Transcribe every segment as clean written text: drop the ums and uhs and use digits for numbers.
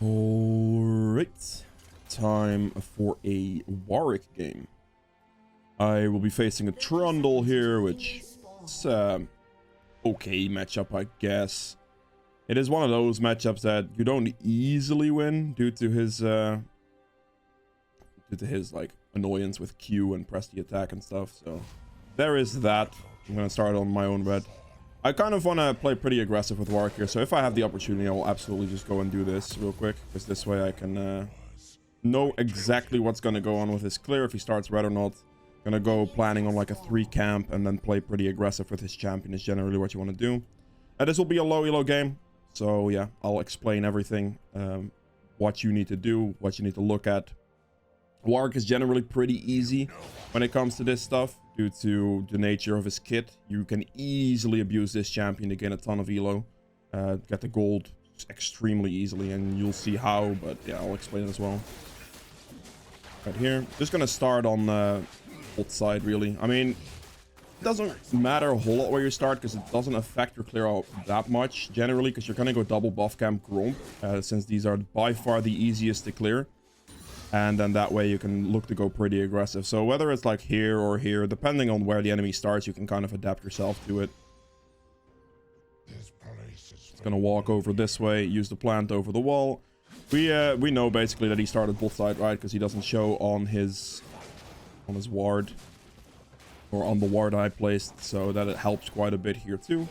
Alright, time for a Warwick game. I will be facing a Trundle here, which is okay matchup, I guess. It is one of those matchups that you don't easily win due to his like annoyance with Q and press the attack and stuff. So there is that. I'm gonna start on my own red. I kind of want to play pretty aggressive with Warwick here, so if I have the opportunity, I will absolutely just go and do this real quick, because this way I can know exactly what's going to go on with his clear, if he starts red or not. Gonna go planning on like a 3 camp and then play pretty aggressive with his champion is generally what you want to do. And this will be a low elo game, so yeah, I'll explain everything, what you need to do, what you need to look at. Warwick is generally pretty easy when it comes to this stuff. Due to the nature of his kit, you can easily abuse this champion to gain a ton of elo. Get the gold extremely easily, and you'll see how, but yeah, I'll explain it as well. Right here. Just gonna start on both side, really. I mean, it doesn't matter a whole lot where you start, because it doesn't affect your clear out that much, generally, because you're gonna go double buff camp Gromp, since these are by far the easiest to clear. And then that way you can look to go pretty aggressive. So whether it's like here or here, depending on where the enemy starts, you can kind of adapt yourself to it. It's gonna walk over this way, use the plant over the wall. We know basically that he started both sides, right? Because he doesn't show on his ward, or on the ward I placed, so that it helps quite a bit here too.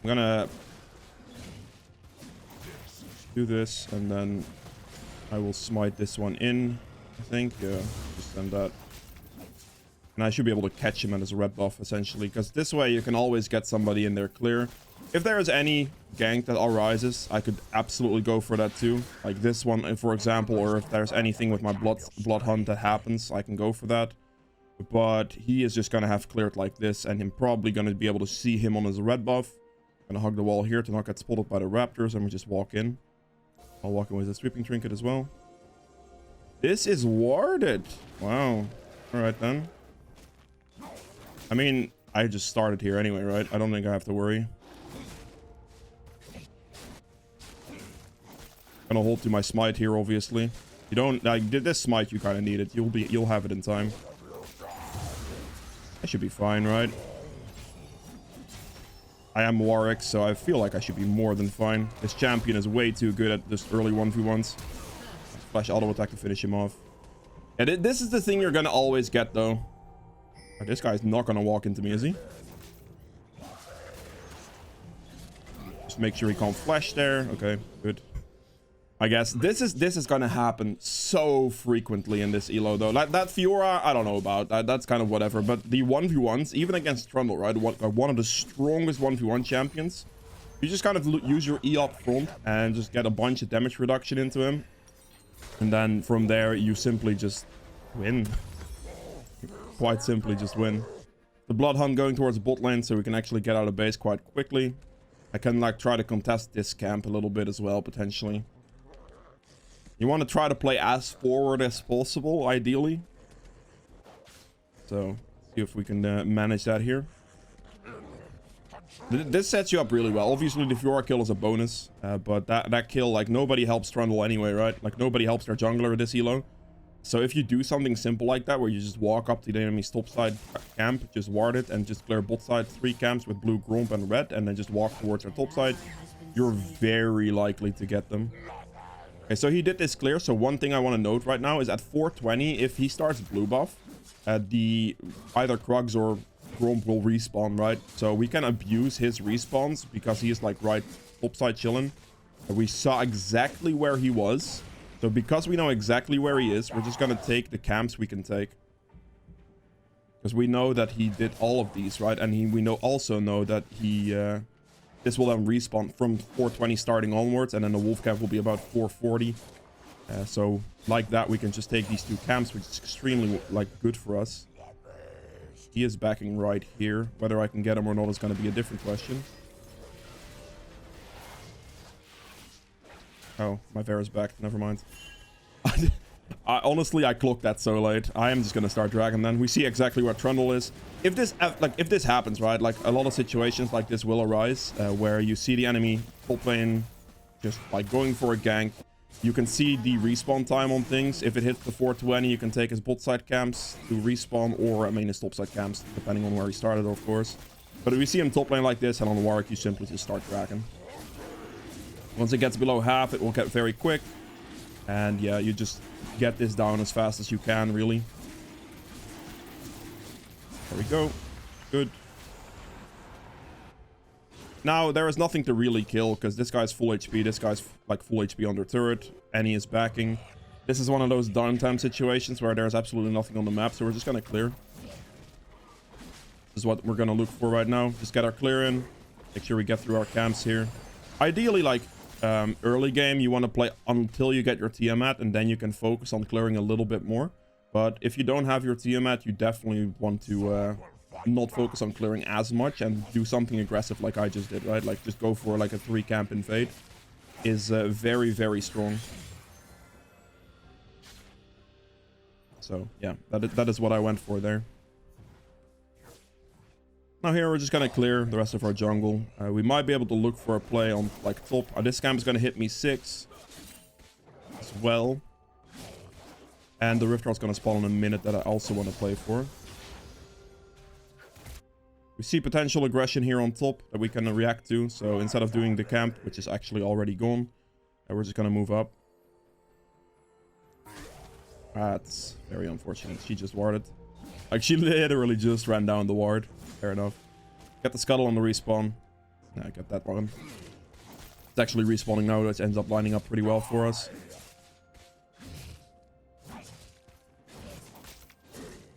I'm gonna do this, and then I will smite this one in, I think. Yeah, just send that. And I should be able to catch him at his red buff, essentially. Because this way you can always get somebody in there clear. If there is any gank that arises, I could absolutely go for that too. Like this one, for example. Or if there's anything with my blood hunt that happens, I can go for that. But he is just going to have cleared like this. And I'm probably going to be able to see him on his red buff. Gonna hug the wall here to not get spotted by the raptors. And we just walk in. I'll walk in with a sweeping trinket as well. This is warded. Wow. Alright then. I mean, I just started here anyway, right? I don't think I have to worry. Gonna hold to my smite here, obviously. You don't like this smite, you kind of need it. You'll have it in time. I should be fine, right? I am Warwick, so I feel like I should be more than fine. This champion is way too good at this early 1v1s. Flash auto attack to finish him off. Yeah, this is the thing you're gonna always get, though. Oh, this guy's not gonna walk into me, is he? Just make sure he can't flash there. Okay, good. I guess this is gonna happen so frequently in this elo, though. Like that Fiora, I don't know about that. That's kind of whatever. But the 1v1s, even against Trundle, right? One of the strongest 1v1 champions. You just kind of use your E up front and just get a bunch of damage reduction into him, and then from there you simply just win. Quite simply, just win. The Blood Hunt going towards bot lane, so we can actually get out of base quite quickly. I can like try to contest this camp a little bit as well, potentially. You want to try to play as forward as possible, ideally. So, see if we can manage that here. This sets you up really well. Obviously, the Fiora kill is a bonus. But that kill, like, nobody helps Trundle anyway, right? Like, nobody helps their jungler this elo. So, if you do something simple like that, where you just walk up to the enemy's top side camp, just ward it, and just clear bot side 3 camps with blue, Gromp, and red, and then just walk towards their top side, you're very likely to get them. Okay, so he did this clear. So one thing I want to note right now is at 420, if he starts blue buff, either Krugs or Gromp will respawn, right? So we can abuse his respawns because he is like right topside chilling. We saw exactly where he was. So because we know exactly where he is, we're just going to take the camps we can take. Because we know that he did all of these, right? And we also know that he... this will then respawn from 420 starting onwards, and then the wolf camp will be about 440. So like that, we can just take these 2 camps, which is extremely like good for us. He is backing right here. Whether I can get him or not is going to be a different question. Oh, my Vera's back. Never mind. Honestly, I clocked that so late. I am just gonna start dragging then. We see exactly where Trundle is. If this happens, right? Like a lot of situations like this will arise, where you see the enemy top lane just like going for a gank. You can see the respawn time on things. If it hits the 420, you can take his bot side camps to respawn, or I mean his top side camps, depending on where he started, of course. But if we see him top lane like this, and on Warwick, you simply just start cracking. Once it gets below half, it will get very quick. And yeah, you just get this down as fast as you can, really. There we go. Good. Now, there is nothing to really kill, because this guy's full HP. This guy's like full HP under turret, and he is backing. This is one of those downtime situations where there's absolutely nothing on the map, so we're just gonna clear. This is what we're gonna look for right now. Just get our clear in. Make sure we get through our camps here. Ideally, like early game, you want to play until you get your Tiamat, and then you can focus on clearing a little bit more. But if you don't have your Tiamat, you definitely want to not focus on clearing as much and do something aggressive like I just did, right? Like just go for like a 3 camp invade is very, very strong. So yeah, that is what I went for there. Now here we're just gonna clear the rest of our jungle. We might be able to look for a play on like top. This camp is gonna hit me 6 as well. And the Rift Herald's gonna spawn in a minute that I also want to play for. We see potential aggression here on top that we can react to. So instead of doing the camp, which is actually already gone, we're just gonna move up. That's very unfortunate. She just warded. Like, she literally just ran down the ward. Fair enough. Get the scuttle on the respawn. Yeah, I got that one. It's actually respawning now, which ends up lining up pretty well for us.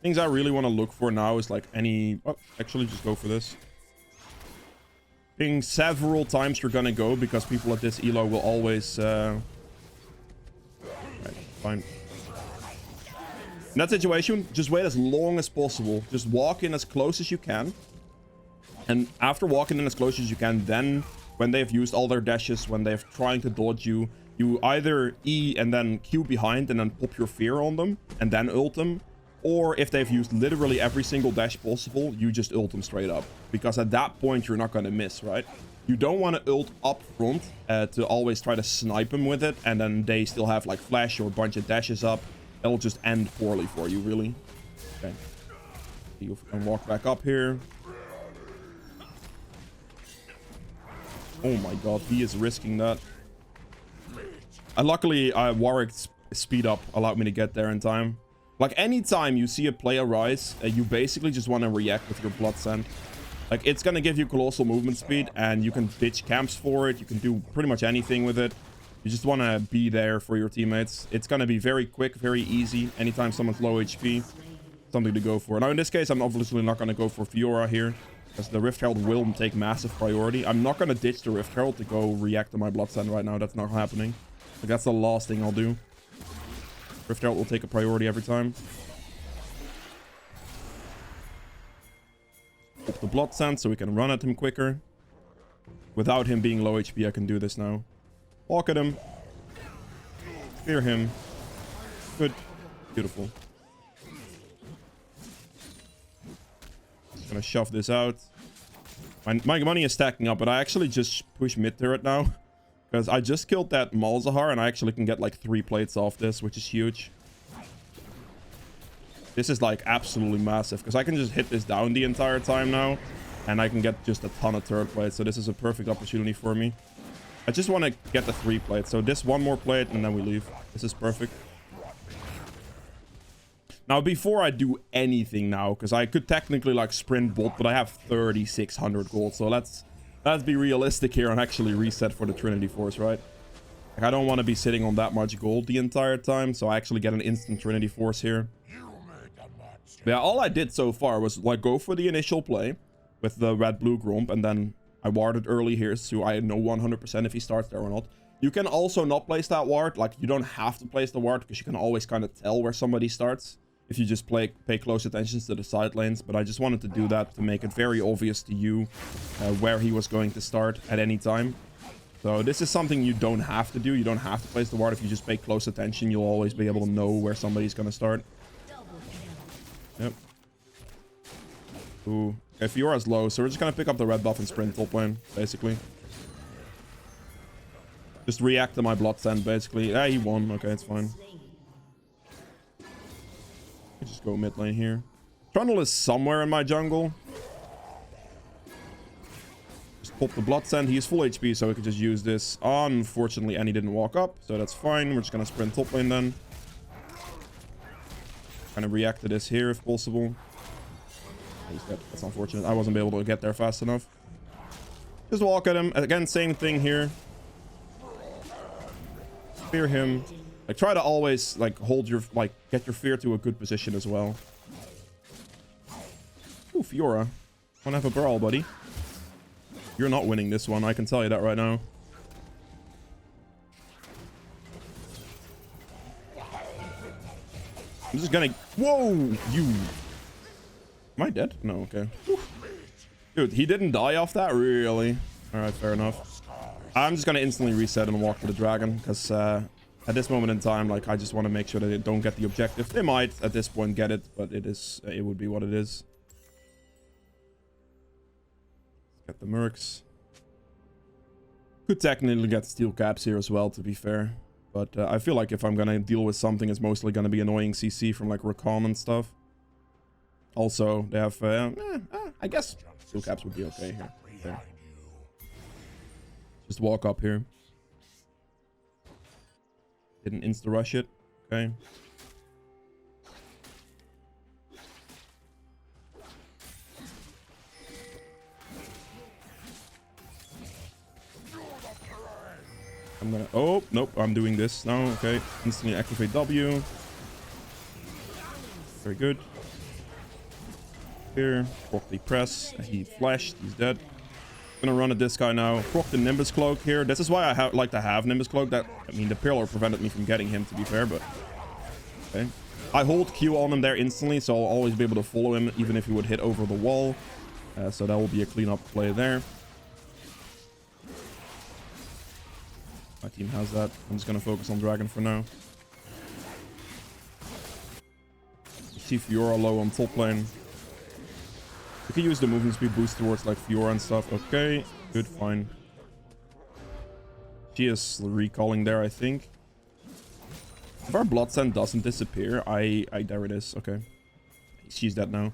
Things I really want to look for now is like any... Oh, actually, just go for this. Being several times you're gonna go, because people at this ELO will always... Right, fine. In that situation, just wait as long as possible. Just walk in as close as you can. And after walking in as close as you can, then when they've used all their dashes, when they're trying to dodge you, you either E and then Q behind and then pop your fear on them and then ult them. Or if they've used literally every single dash possible, you just ult them straight up. Because at that point, you're not going to miss, right? You don't want to ult up front to always try to snipe them with it. And then they still have like flash or a bunch of dashes up. That'll just end poorly for you, really. Okay. You can walk back up here. Oh my god, he is risking that. And luckily, Warwick's speed up allowed me to get there in time. Like, anytime you see a player rise, you basically just want to react with your blood send. Like, it's going to give you colossal movement speed, and you can ditch camps for it. You can do pretty much anything with it. You just want to be there for your teammates. It's going to be very quick, very easy. Anytime someone's low HP, something to go for. Now, in this case, I'm obviously not going to go for Fiora here, because the Rift Herald will take massive priority. I'm not going to ditch the Rift Herald to go react to my blood send right now. That's not happening. Like, that's the last thing I'll do. Rift Herald will take a priority every time. Pop the blood send so we can run at him quicker. Without him being low HP, I can do this now. Walk at him. Fear him. Good. Beautiful. Just gonna shove this out. My money is stacking up, but I actually just push mid turret now. Because I just killed that Malzahar, and I actually can get like 3 plates off this, which is huge. This is like absolutely massive, because I can just hit this down the entire time now. And I can get just a ton of turret plates, so this is a perfect opportunity for me. I just want to get the 3 plates. So this one more plate and then we leave. This is perfect. Now, before I do anything now, because I could technically like sprint bot, but I have 3,600 gold. So let's be realistic here and actually reset for the Trinity Force, right? Like, I don't want to be sitting on that much gold the entire time. So I actually get an instant Trinity Force here. But yeah, all I did so far was like go for the initial play with the red-blue Gromp, and then I warded early here, so I know 100% if he starts there or not. You can also not place that ward. Like, you don't have to place the ward, because you can always kind of tell where somebody starts if you just pay close attention to the side lanes. But I just wanted to do that to make it very obvious to you where he was going to start at any time. So this is something you don't have to do. You don't have to place the ward. If you just pay close attention, you'll always be able to know where somebody's going to start. Yep. Ooh. Okay, Fiora's low, so we're just gonna pick up the red buff and sprint top lane, basically. Just react to my blood send, basically. Yeah, he won. Okay, it's fine. Just go mid lane here. Trundle is somewhere in my jungle. Just pop the blood send. He is full HP, so we could just use this. Unfortunately, Annie didn't walk up, so that's fine. We're just gonna sprint top lane then. Kind of react to this here if possible. He's dead. That's unfortunate. I wasn't able to get there fast enough. Just walk at him. Again, same thing here. Fear him. Like, try to always, like, hold your, like, get your fear to a good position as well. Ooh, Fiora. Wanna have a brawl, buddy? You're not winning this one, I can tell you that right now. I'm just gonna... Whoa! You... Am I dead? No, okay. Dude, he didn't die off that? Really? Alright, fair enough. I'm just gonna instantly reset and walk to the dragon, because at this moment in time, like, I just want to make sure that they don't get the objective. They might at this point get it, but it would be what it is. Get the mercs. Could technically get steel caps here as well, to be fair. But I feel like if I'm gonna deal with something, it's mostly gonna be annoying CC from like Recon and stuff. Also, they have, I guess steel caps would be okay here. Okay. Just walk up here. Didn't insta rush it. Okay. I'm gonna... Oh, nope. I'm doing this now. Okay. Instantly activate W. Very good. Here. Proc the press. He flashed. He's dead. Gonna run at this guy now. Proc the Nimbus Cloak here. This is why I like to have Nimbus Cloak. That, I mean, the Pillar prevented me from getting him, to be fair, but... Okay. I hold Q on him there instantly, so I'll always be able to follow him, even if he would hit over the wall. So that will be a cleanup play there. My team has that. I'm just gonna focus on Dragon for now. See Fiora low on top lane. We can use the movement speed boost towards like Fiora and stuff. Okay, good, fine. She is recalling there, I think. If our blood send doesn't disappear, there it is. Okay, she's dead now.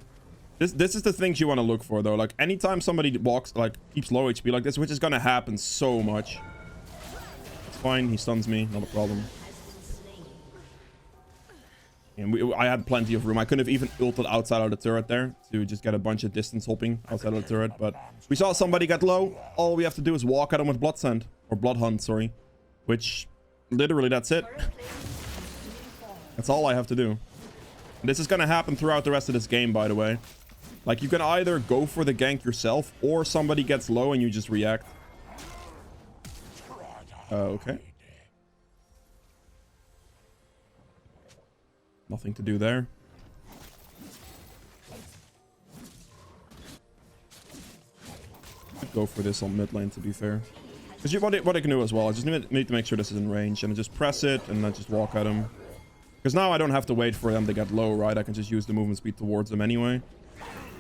This is the things you want to look for though. Like anytime somebody walks, like keeps low HP like this, which is gonna happen so much. It's fine. He stuns me, not a problem. And I had plenty of room. I could have even ulted outside of the turret there to just get a bunch of distance hopping outside of the turret. But we saw somebody get low. All we have to do is walk at him with Blood Send. Or Blood Hunt, sorry. Which, literally, that's it. That's all I have to do. And this is going to happen throughout the rest of this game, by the way. Like, you can either go for the gank yourself, or somebody gets low and you just react. Okay. Nothing to do there. Could go for this on mid lane, to be fair. Because what I can do as well, I just need to make sure this is in range. And I just press it, and then just walk at him. Because now I don't have to wait for them to get low, right? I can just use the movement speed towards them anyway.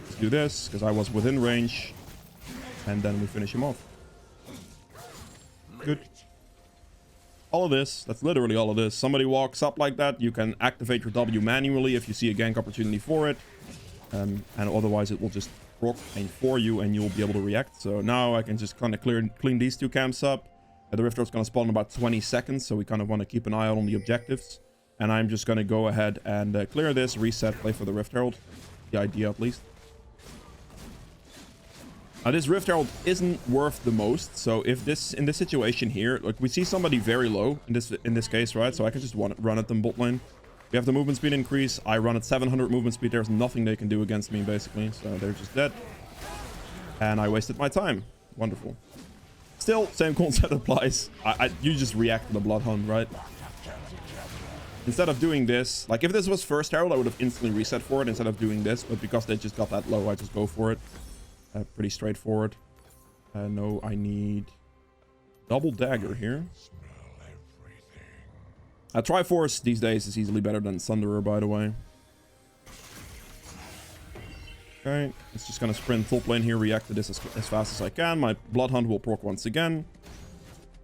Let's do this, because I was within range. And then we finish him off. Good. All of this, that's literally all of this. Somebody walks up like that, you can activate your W manually if you see a gank opportunity for it. And otherwise it will just proc and for you and you'll be able to react. So now I can just kind of clean these two camps up. The Rift Herald's going to spawn in about 20 seconds, so we kind of want to keep an eye out on the objectives. And I'm just going to go ahead and clear this, reset, play for the Rift Herald. The idea at least. Now this Rift Herald isn't worth the most, so if this in this situation here, like we see somebody very low in this case, right? So I can just run at them bot lane. We have the movement speed increase. I run at 700 movement speed. There's nothing they can do against me basically, so they're just dead. And I wasted my time. Wonderful. Still, same concept applies. You just react to the Blood Hunt, right? Instead of doing this, like if this was first Herald, I would have instantly reset for it instead of doing this, but because they just got that low, I just go for it. Pretty straightforward. No, I need double dagger here. Triforce these days is easily better than Sunderer, by the way. Okay, it's just gonna sprint top lane here, react to this as fast as I can. My Blood Hunt will proc once again.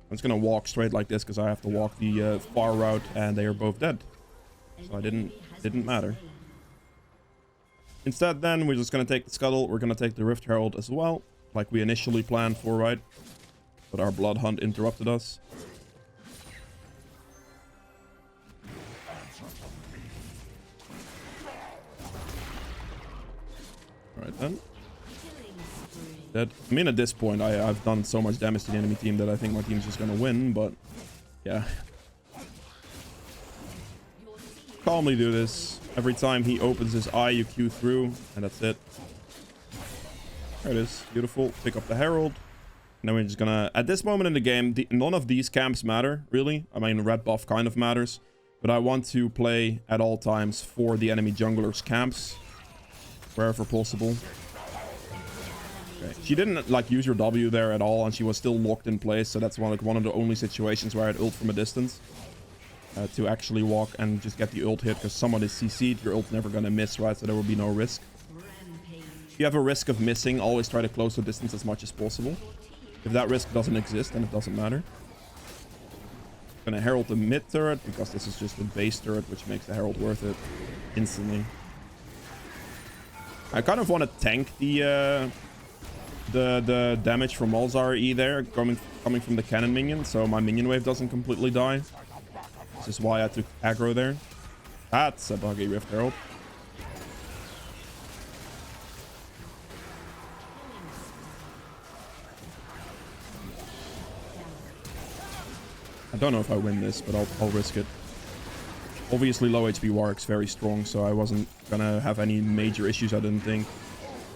I'm just gonna walk straight like this because I have to walk the far route, and they are both dead. So I didn't matter. Instead, then we're just gonna take the Scuttle. We're gonna take the Rift Herald as well, like we initially planned for, right? But our Blood Hunt interrupted us. Alright then. Dead. I mean, at this point, I've done so much damage to the enemy team that I think my team's just gonna win, but yeah. Calmly do this. Every time he opens his eye, you Q through, and that's it. There it is. Beautiful. Pick up the Herald. And then we're just gonna... At this moment in the game, none of these camps matter, really. I mean, red buff kind of matters. But I want to play at all times for the enemy jungler's camps. Wherever possible. Okay. She didn't, like, use your W there at all, and she was still locked in place. So that's one of the only situations where I'd ult from a distance. To actually walk and just get the ult hit, because someone is CC'd, your ult's never gonna miss, right? So there will be no risk. If you have a risk of missing, always try to close the distance as much as possible. If that risk doesn't exist, then it doesn't matter. Gonna Herald the mid turret, because this is just a base turret, which makes the Herald worth it instantly. I kind of want to tank the damage from Malzahar E there, coming from the cannon minion, so my minion wave doesn't completely die. This is why I took aggro there. That's a buggy Rift Herald. I don't know if I win this, but I'll risk it. Obviously, low HP Warwick's very strong, so I wasn't gonna have any major issues, I didn't think.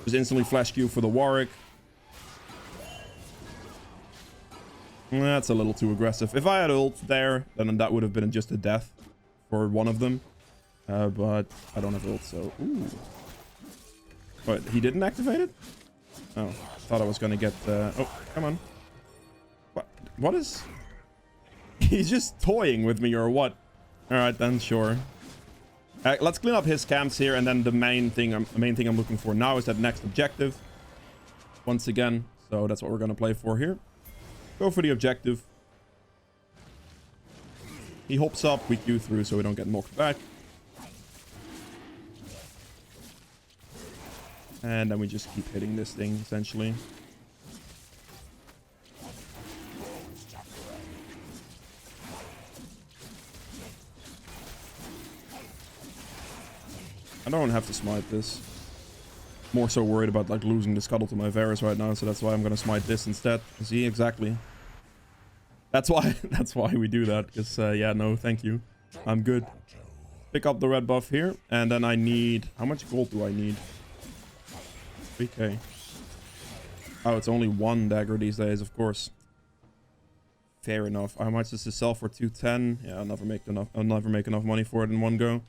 Just instantly flash Q for the Warwick. That's a little too aggressive. If I had ult there, then that would have been just a death for one of them. But I don't have ult, so... Ooh. But he didn't activate it? Oh, thought I was gonna get... Oh, come on. What is... He's just toying with me or what? Alright then, sure. Let's clean up his camps here, and then the main thing I'm looking for now is that next objective. Once again, so that's what we're gonna play for here. Go for the objective. He hops up, we Q through so we don't get knocked back. And then we just keep hitting this thing, essentially. I don't have to smite this. More so worried about like losing the Scuttle to my Varus right now, so that's why I'm gonna smite this instead. See, exactly. That's why we do that, because yeah, no, thank you. I'm good. Pick up the red buff here, and then I need... How much gold do I need? 3k. Oh, it's only one dagger these days, of course. Fair enough. How much does this sell for? 210? Yeah, I'll never make enough money for it in one go.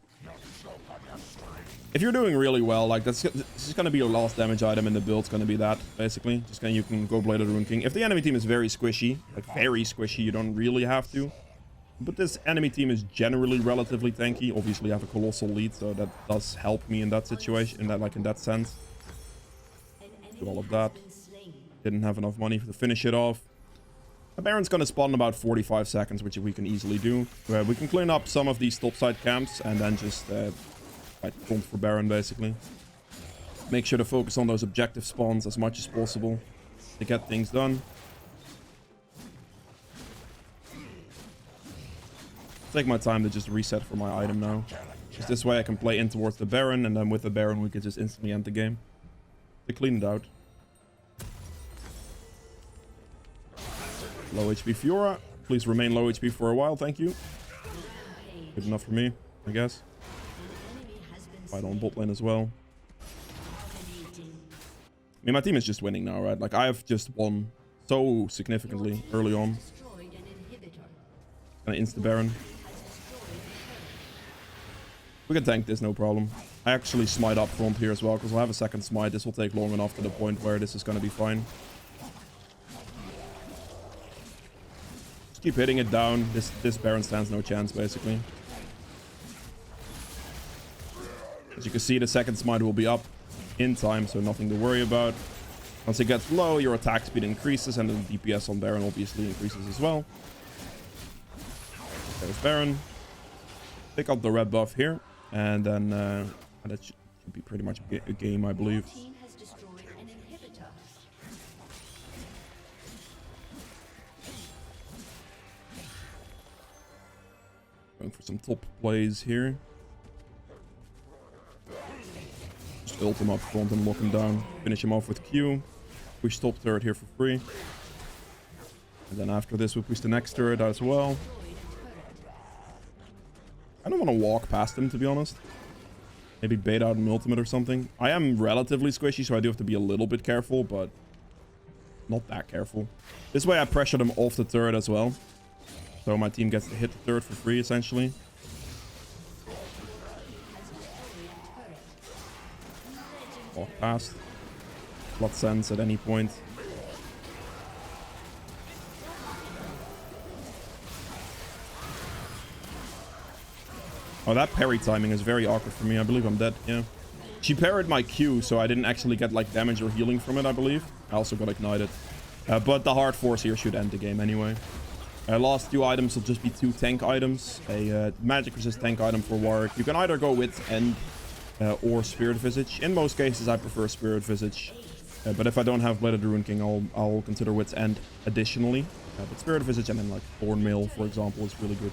If you're doing really well, like this is going to be your last damage item in the build. It's going to be that, basically. Just you can go Blade of the Rune King. If the enemy team is very squishy, you don't really have to. But this enemy team is generally relatively tanky. Obviously, I have a colossal lead, so that does help me in that situation, in that sense. Do all of that. Didn't have enough money to finish it off. The Baron's going to spawn in about 45 seconds, which we can easily do. We can clean up some of these topside camps and then just... front for Baron, basically. Make sure to focus on those objective spawns as much as possible to get things done. Take my time to just reset for my item now. Just this way I can play in towards the Baron, and then with the Baron we can just instantly end the game. To clean it out. Low HP Fiora. Please remain low HP for a while, thank you. Good enough for me, I guess. Fight on bot lane as well. I mean, my team is just winning now, right? Like, I have just won so significantly early on. Gonna insta Baron. We can tank this, no problem. I actually smite up front here as well, because I'll have a second smite. This will take long enough to the point where this is gonna be fine. Just keep hitting it down. This Baron stands no chance, basically. As you can see, the second smite will be up in time, so nothing to worry about. Once it gets low, your attack speed increases, and the DPS on Baron obviously increases as well. There's Baron. Pick up the red buff here, and then that should be pretty much a game, I believe. Going for some top plays here. Just ult him up front and lock him down. Finish him off with Q. Push top turret here for free. And then after this, we'll push the next turret as well. I don't want to walk past him, to be honest. Maybe bait out an ultimate or something. I am relatively squishy, so I do have to be a little bit careful, but not that careful. This way I pressured him off the turret as well. So my team gets to hit the turret for free, essentially. Walk past. Blood sense at any point. Oh, that parry timing is very awkward for me. I believe I'm dead, yeah. She parried my Q, so I didn't actually get, like, damage or healing from it, I believe. I also got ignited. But the hard force here should end the game anyway. Last 2 items will just be 2 tank items. A magic resist tank item for Warwick. You can either go with End or Spirit Visage. In most cases, I prefer Spirit Visage. But if I don't have Bladed Ruin King, I'll consider Wit's End additionally. But Spirit Visage and then like Thornmail, for example, is really good.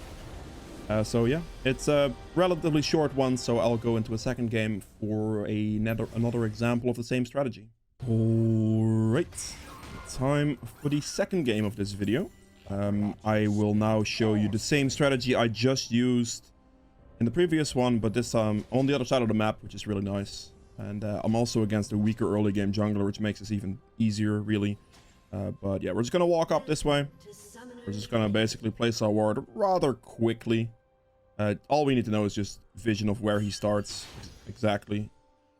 So yeah, it's a relatively short one, so I'll go into a second game for another example of the same strategy. Alright, time for the second game of this video. I will now show you the same strategy I just used in the previous one, but this time on the other side of the map, which is really nice. And I'm also against a weaker early game jungler, which makes this even easier, really. But yeah, we're just going to walk up this way. We're just going to basically place our ward rather quickly. All we need to know is just vision of where he starts exactly.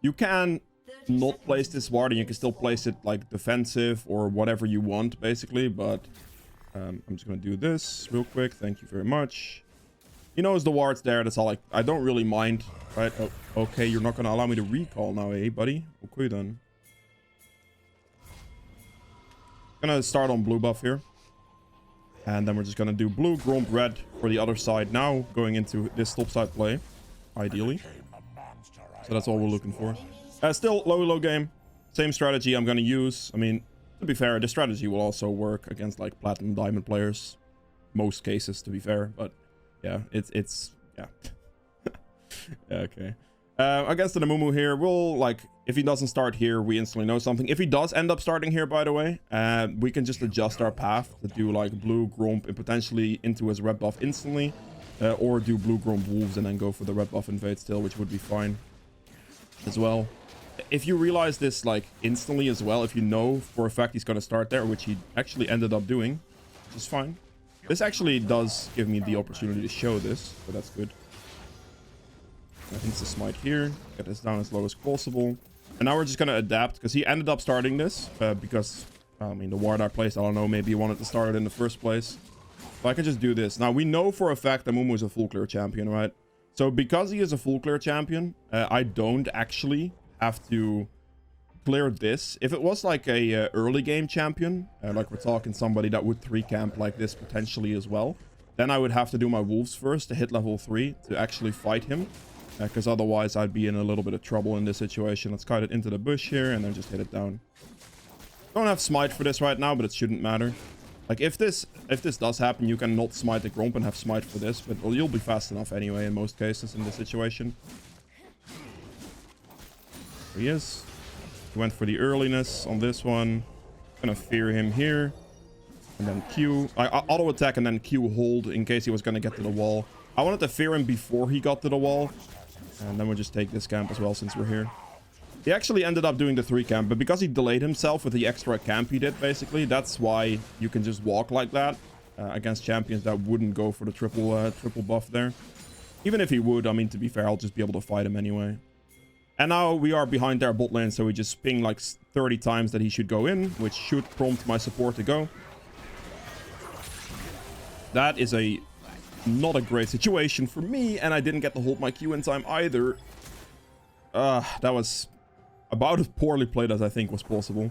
You can not place this ward, and you can still place it like defensive or whatever you want, basically. But I'm just going to do this real quick. Thank you very much. He knows the ward's there. That's all. I don't really mind, right? Oh, okay, you're not going to allow me to recall now, eh, buddy? Okay, then. Gonna start on blue buff here. And then we're just gonna do blue, Gromp, red for the other side now, going into this top side play, ideally. So that's all we're looking for. Still, low game. Same strategy I'm gonna use. I mean, to be fair, this strategy will also work against like platinum diamond players. Most cases, to be fair. But yeah, it's yeah. Yeah, okay. Against the Mumu here, we'll, like, if he doesn't start here, we instantly know something. If he does end up starting here, by the way, we can just adjust our path to do, like, blue Gromp and potentially into his red buff instantly. Or do blue Gromp Wolves and then go for the red buff invade still, which would be fine as well. If you realize this, like, instantly as well, if you know for a fact he's going to start there, which he actually ended up doing, which is fine. This actually does give me the opportunity to show this, so that's good. I think it's a smite here. Get this down as low as possible. And now we're just going to adapt, because he ended up starting this. Because, I mean, the ward I placed, I don't know, maybe he wanted to start it in the first place. So I can just do this. Now, we know for a fact that Mumu is a full clear champion, right? So because he is a full clear champion, I don't actually have to clear this. If it was like a early game champion, like we're talking somebody that would 3-camp like this potentially as well, then I would have to do my wolves first to hit level 3 to actually fight him. Because otherwise I'd be in a little bit of trouble in this situation. Let's kite it into the bush here and then just hit it down. Don't have smite for this right now, but it shouldn't matter. Like if this does happen, you can not smite the Gromp and have smite for this, but well, you'll be fast enough anyway in most cases in this situation. There he is. He went for the earliness on this one. Gonna fear him here. And then Q. I auto attack and then Q hold in case he was gonna get to the wall. I wanted to fear him before he got to the wall. And then we'll just take this camp as well since we're here. He actually ended up doing the 3-camp, but because he delayed himself with the extra camp he did, basically, that's why you can just walk like that against champions that wouldn't go for the triple buff there. Even if he would, I mean, to be fair, I'll just be able to fight him anyway. And now we are behind their bot lane, so we just ping like 30 times that he should go in, which should prompt my support to go. That is not a great situation for me, and I didn't get to hold my Q in time either. That was about as poorly played as I think was possible.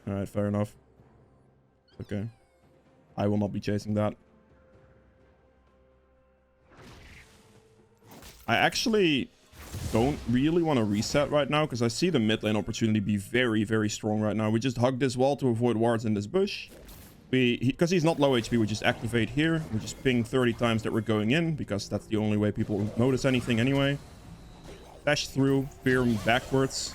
Alright, fair enough. Okay. I will not be chasing that. I actually don't really want to reset right now because I see the mid lane opportunity be very, very strong right now. We just hug this wall to avoid wards in this bush. Because he's not low HP, we just activate here. We just ping 30 times that we're going in because that's the only way people notice anything anyway. Dash through, fear him backwards.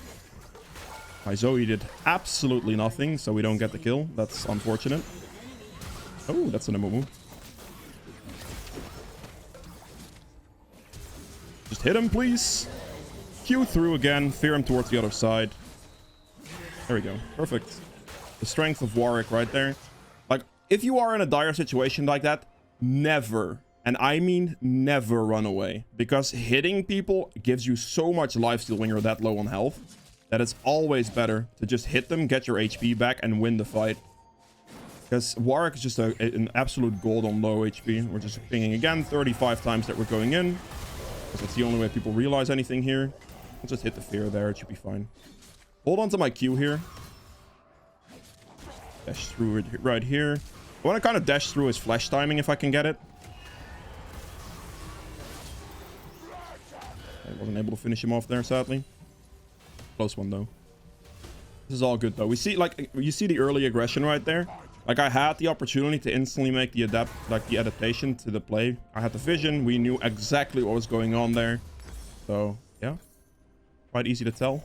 My Zoe did absolutely nothing, so we don't get the kill. That's unfortunate. Oh, that's an MMO. Just hit him, please. Q through again. Fear him towards the other side. There we go. Perfect. The strength of Warwick right there. Like, if you are in a dire situation like that, never, and I mean never, run away. Because hitting people gives you so much lifesteal when you're that low on health that it's always better to just hit them, get your HP back, and win the fight. Because Warwick is just an absolute gold on low HP. We're just pinging again 35 times that we're going in. Because that's the only way people realize anything here. Let's just hit the fear there. It should be fine. Hold on to my Q here. Dash through it right here. I want to kind of dash through his flash timing if I can get it. I wasn't able to finish him off there, sadly. Close one, though. This is all good, though. We see, like, you see the early aggression right there. Like, I had the opportunity to instantly make the adaptation to the play. I had the vision. We knew exactly what was going on there. So, yeah. Quite easy to tell.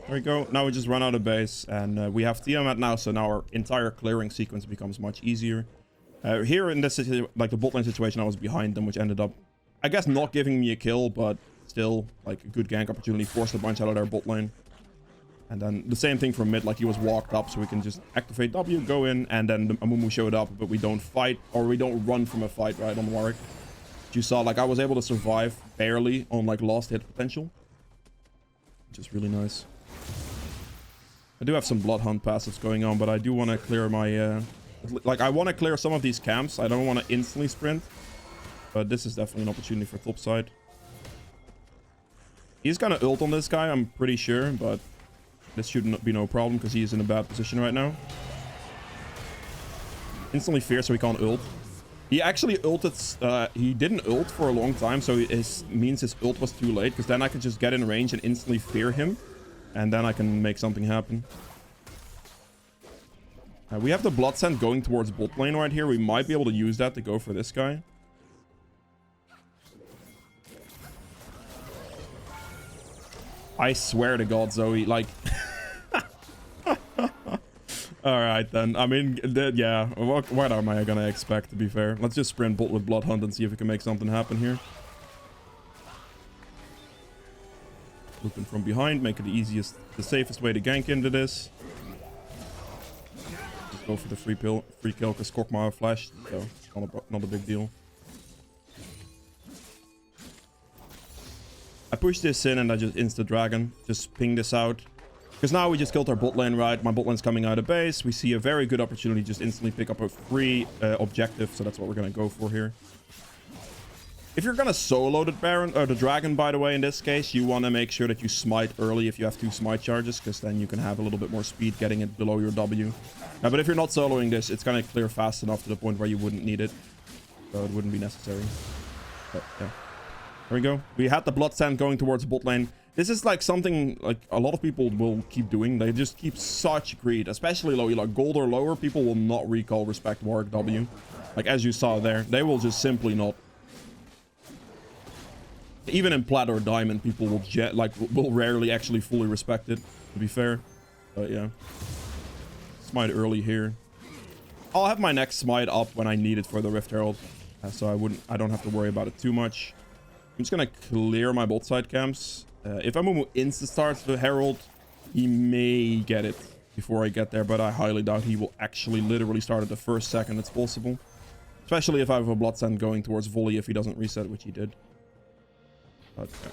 There we go. Now we just run out of base. And we have Tiamat now. So now our entire clearing sequence becomes much easier. Here in this, like, the bot lane situation, I was behind them, which ended up, I guess, not giving me a kill. But still, like, a good gank opportunity. Forced a bunch out of their bot lane. And then the same thing from mid, like he was walked up, so we can just activate W, go in, and then the Amumu showed up, but we don't fight, or we don't run from a fight, right, on Warwick. You saw, like, I was able to survive barely on, like, last hit potential. Which is really nice. I do have some Blood Hunt passives going on, but I do want to clear my, like, I want to clear some of these camps. I don't want to instantly sprint, but this is definitely an opportunity for top side. He's gonna ult on this guy, I'm pretty sure, but this should be no problem because he is in a bad position right now. Instantly fear, so he can't ult. He actually ulted. He didn't ult for a long time, so it means his ult was too late. Because then I could just get in range and instantly fear him, and then I can make something happen. We have the Blood Scent going towards bot lane right here. We might be able to use that to go for this guy. I swear to God, Zoe, like... Alright then, I mean, yeah, what am I gonna expect, to be fair? Let's just sprint bot with Blood Hunt and see if we can make something happen here. Looking from behind, make it the safest way to gank into this. Just go for the free kill, because Kokma flashed, so not a big deal. I push this in and I just insta-dragon. Just ping this out. Because now we just killed our bot lane, right? My bot lane's coming out of base. We see a very good opportunity to just instantly pick up a free objective. So that's what we're going to go for here. If you're going to solo the Baron, or the Dragon, by the way, in this case, you want to make sure that you smite early if you have 2 smite charges. Because then you can have a little bit more speed getting it below your W. But if you're not soloing this, it's going to clear fast enough to the point where you wouldn't need it. So it wouldn't be necessary. But yeah. There we go. We had the Blood Sand going towards bot lane. This is like something like a lot of people will keep doing. They just keep such greed, especially low. Like gold or lower, people will not recall respect Warwick W. Like as you saw there, they will just simply not. Even in plat or diamond, people will rarely actually fully respect it, to be fair. But yeah. Smite early here. I'll have my next smite up when I need it for the Rift Herald. So I don't have to worry about it too much. I'm just gonna clear my bot side camps. If Amumu insta-starts the Herald, he may get it before I get there, but I highly doubt he will actually literally start at the first second it's possible. Especially if I have a Blood Sand going towards volley if he doesn't reset, which he did. But, yeah.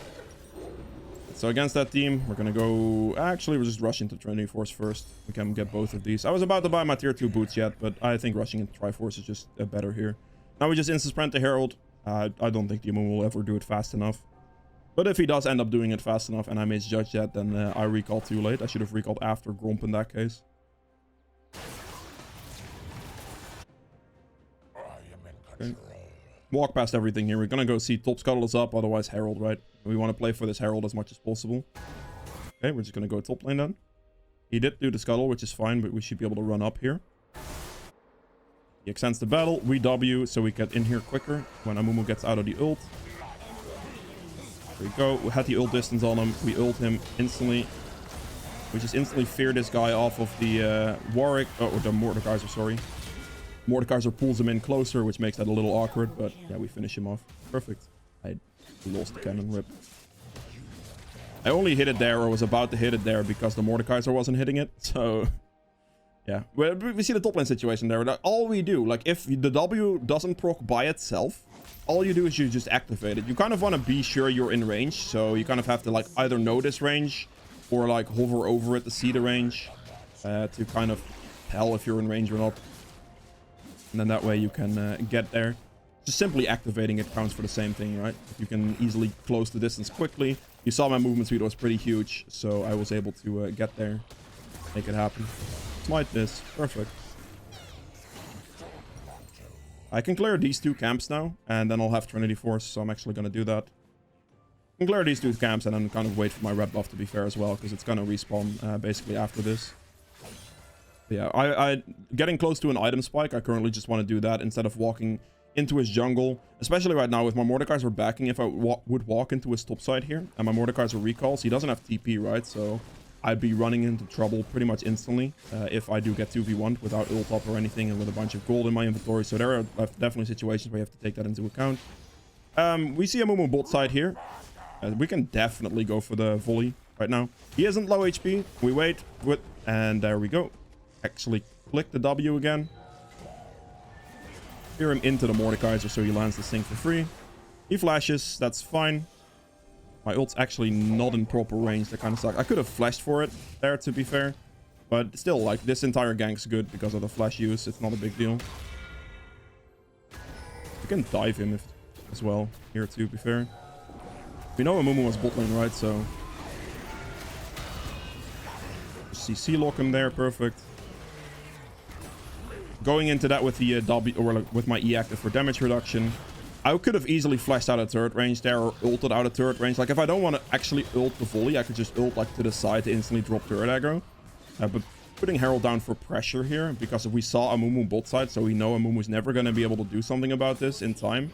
So against that team, we're gonna go... Actually, we're just rushing to Trinity Force first. We can get both of these. I was about to buy my tier 2 boots yet, but I think rushing into Triforce is just better here. Now we just insta-sprint the Herald. I don't think the Amumu will ever do it fast enough. But if he does end up doing it fast enough and I misjudge that, then I recall too late. I should have recalled after Gromp in that case. Okay. Walk past everything here. We're gonna go see top scuttle is up, otherwise Herald, right? We want to play for this Herald as much as possible. Okay, we're just gonna go top lane then. He did do the scuttle, which is fine, but we should be able to run up here. He extends the battle. We W, so we get in here quicker when Amumu gets out of the ult. There we go. We had the ult distance on him. We ult him instantly. We just instantly fear this guy off of the Warwick. Oh, the Mordekaiser, sorry. Mordekaiser pulls him in closer, which makes that a little awkward. But yeah, we finish him off. Perfect. I lost the cannon, rip. I only hit it there, or was about to hit it there, because the Mordekaiser wasn't hitting it. So yeah, we see the top lane situation there. All we do, like if the W doesn't proc by itself, all you do is you just activate it. You kind of want to be sure you're in range. So you kind of have to like either know this range or like hover over it to see the range to kind of tell if you're in range or not. And then that way you can get there. Just simply activating it counts for the same thing, right? You can easily close the distance quickly. You saw my movement speed was pretty huge, so I was able to get there, make it happen. Smite this. Perfect. I can clear these two camps now, and then I'll have Trinity Force, so I'm actually going to do that. I can clear these two camps and then kind of wait for my red buff to be fair as well, because it's going to respawn basically after this. But yeah, I getting close to an item spike, I currently just want to do that instead of walking into his jungle, especially right now with my Mordekaiser backing. If I would walk into his top side here and my Mordekaiser recalls, he doesn't have TP, right? So I'd be running into trouble pretty much instantly if I do get 2v1 without ult up or anything and with a bunch of gold in my inventory. So there are definitely situations where you have to take that into account. We see a Mumu bot side here. We can definitely go for the volley right now. He isn't low HP. We wait, and there we go. Actually click the W again. Steer him into the Mordekaiser so he lands this thing for free. He flashes, that's fine. My ult's actually not in proper range, that kind of sucks. I could have flashed for it there, to be fair. But still, like, this entire gank's good because of the flash use. It's not a big deal. You can dive him as well here, to be fair. We know Amumu was bot lane, right? So CC lock him there, perfect. Going into that with the W, or like with my E active for damage reduction. I could have easily flashed out of turret range there or ulted out of turret range. Like if I don't want to actually ult the volley, I could just ult like to the side to instantly drop turret aggro. But putting Herald down for pressure here, because we saw Amumu bot side, so we know Amumu's never going to be able to do something about this in time.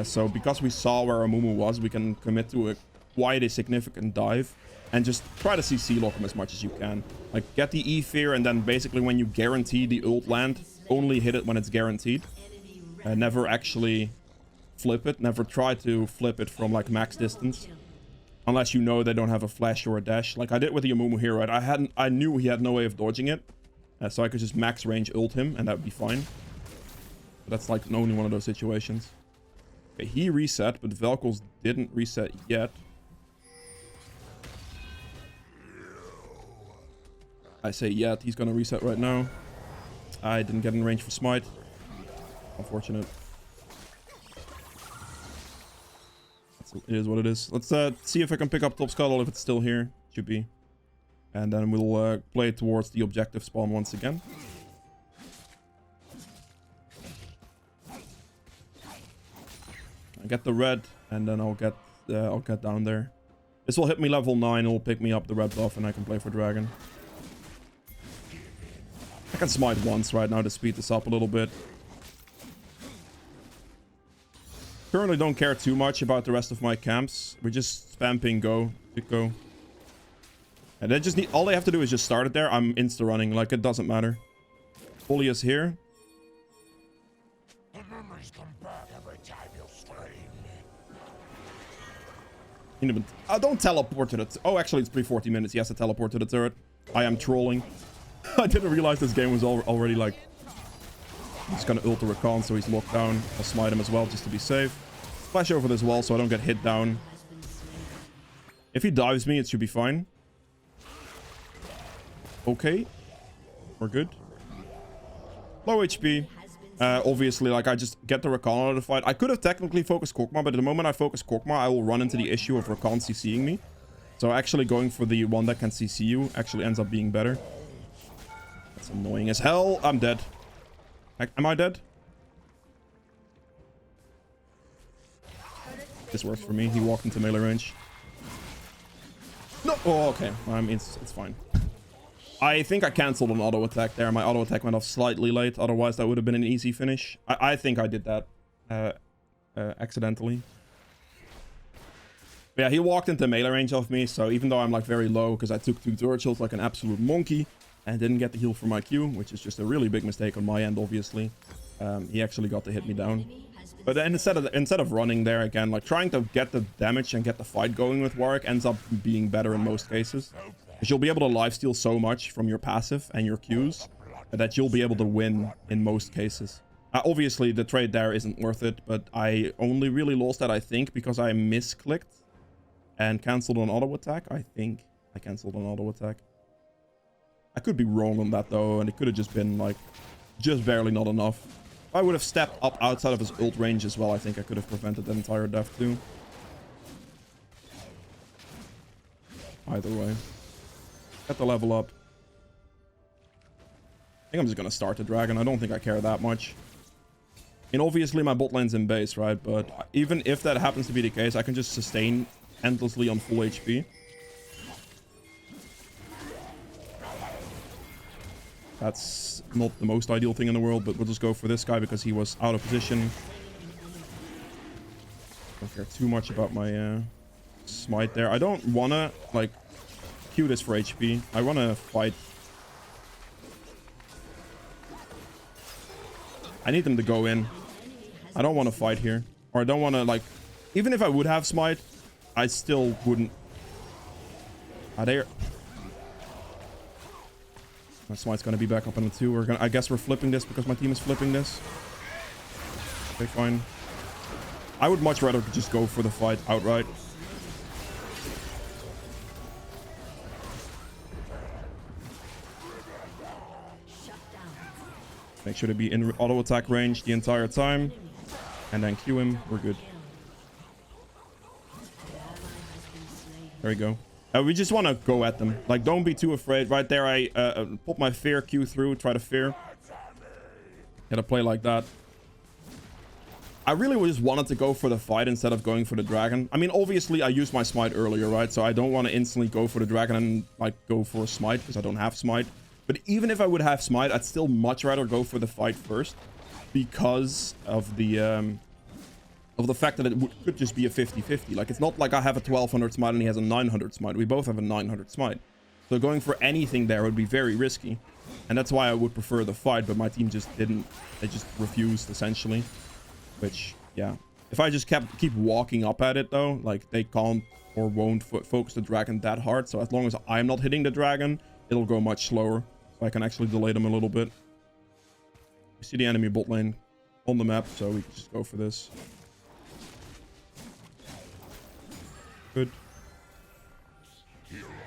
So because we saw where Amumu was, we can commit to quite a significant dive and just try to CC lock him as much as you can. Like get the E fear, and then basically when you guarantee the ult land, only hit it when it's guaranteed. Never actually flip it. Never try to flip it from like max distance. Unless you know they don't have a flash or a dash. Like I did with the Amumu here, right? I knew he had no way of dodging it. So I could just max range ult him and that would be fine. But that's like only one of those situations. Okay, he reset, but Vel'Koz didn't reset yet. I say yet, he's gonna reset right now. I didn't get in range for smite. Unfortunate. It is what it is. Let's see if I can pick up top scuttle if it's still here. Should be. And then we'll play towards the objective spawn once again. I get the red, and then I'll get down there. This will hit me level 9. It will pick me up the red buff, and I can play for dragon. I can smite once right now to speed this up a little bit. Currently don't care too much about the rest of my camps. We just spam ping go. Go. And they just need, all they have to do is just start it there. I'm insta running, like it doesn't matter. Fully is here. The memories come back every time you strain. Don't teleport to the... Oh, actually, it's 340 minutes. He has to teleport to the turret. I am trolling. I didn't realize this game was already, like... I'm just gonna ult the Rakan, so he's locked down. I'll smite him as well, just to be safe. Flash over this wall, so I don't get hit down. If he dives me, it should be fine. Okay. We're good. Low HP. Obviously, like, I just get the Rakan out of the fight. I could have technically focused Kokma, but at the moment I focus Kokma, I will run into the issue of Rakan CCing me. So actually going for the one that can CC you actually ends up being better. That's annoying as hell. I'm dead. Am I dead? this works for me. He walked into melee range. No. Oh, okay. I mean, it's fine. I think I cancelled an auto attack there. My auto attack went off slightly late. Otherwise, that would have been an easy finish. I think I did that accidentally. But yeah, he walked into melee range of me. So even though I'm like very low because I took 2 turret shields like an absolute monkey and didn't get the heal for my Q, which is just a really big mistake on my end, obviously. He actually got to hit me down. But then instead of running there again, like trying to get the damage and get the fight going with Warwick ends up being better in most cases. Because you'll be able to lifesteal so much from your passive and your Qs that you'll be able to win in most cases. Obviously, the trade there isn't worth it, but I only really lost that, I think, because I misclicked and cancelled an auto attack. I think I cancelled an auto attack. I could be wrong on that, though, and it could have just been, like, just barely not enough. If I would have stepped up outside of his ult range as well, I think I could have prevented that entire death, too. Either way. Get the level up. I think I'm just gonna start the dragon. I don't think I care that much. And obviously my bot lane's in base, right? But even if that happens to be the case, I can just sustain endlessly on full HP. That's not the most ideal thing in the world, but we'll just go for this guy because he was out of position. Don't care too much about my smite there. I don't wanna like Q this for HP. I wanna fight. I need them to go in. I don't want to fight here. Or I don't want to, like... Even if I would have smite, I still wouldn't... Ah, there. My smite's going to be back up on the 2. We're gonna... I guess we're flipping this because my team is flipping this. Okay, fine. I would much rather just go for the fight outright. Make sure to be in auto attack range the entire time. And then Q him. We're good. There we go. We just want to go at them. Like, don't be too afraid. Right there, I put my fear Q through. Try to fear. Gotta play like that. I really just wanted to go for the fight instead of going for the dragon. I mean, obviously, I used my smite earlier, right? So I don't want to instantly go for the dragon and, like, go for a smite because I don't have smite. But even if I would have smite, I'd still much rather go for the fight first because of the fact that it could just be a 50-50. Like, it's not like I have a 1200 smite and he has a 900 smite. We both have a 900 smite. So going for anything there would be very risky. And that's why I would prefer the fight, but my team just didn't. They just refused, essentially. Which, yeah. If I just keep walking up at it, though, like, they can't or won't focus the dragon that hard. So as long as I'm not hitting the dragon, it'll go much slower. So I can actually delay them a little bit. We see the enemy bot lane on the map, so we can just go for this. Good.